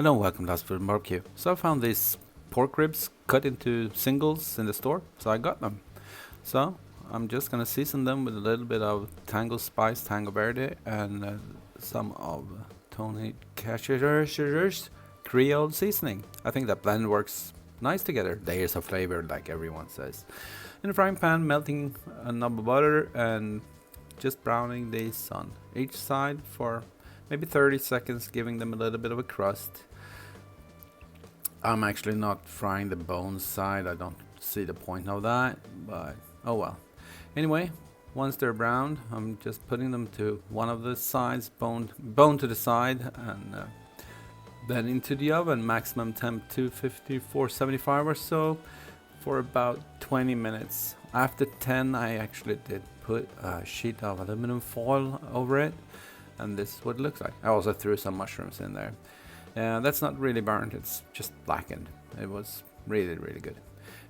Hello, welcome to Last Food Barbecue. So I found these pork ribs cut into singles in the store, so I got them. So I'm just gonna season them with a little bit of Tango Spice, Tango Verde, and some of Tony Cashier's Creole seasoning. I think that blend works nice together. Layers of flavor, like everyone says. In a frying pan, melting a knob of butter and just browning these on each side for maybe 30 seconds, giving them a little bit of a crust. I'm actually not frying the bone side. I don't see the point of that, but oh well. Anyway, once they're browned, I'm just putting them to one of the sides, bone to the side, and then into the oven, maximum temp 250, 475 or so, for about 20 minutes. After 10, I actually did put a sheet of aluminum foil over it, and this is what it looks like. I also threw some mushrooms in there. That's not really burnt, it's just blackened. It was really good.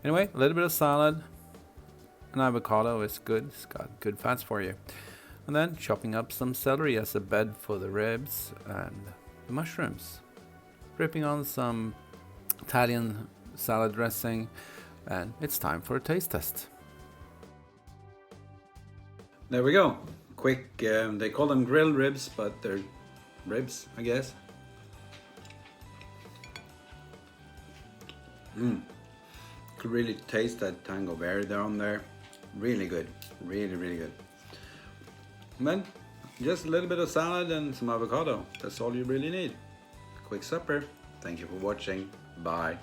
Anyway, a little bit of salad. An avocado is good, it's got good fats for you. And then chopping up some celery as a bed for the ribs and the mushrooms. Dripping on some Italian salad dressing, and it's time for a taste test. There we go. Quick, they call them grilled ribs, but they're ribs, I guess. Could really taste that Tango Verde on there. Really good, really good. And then just a little bit of salad and some avocado. That's all you really need. Quick supper. Thank you for watching. Bye.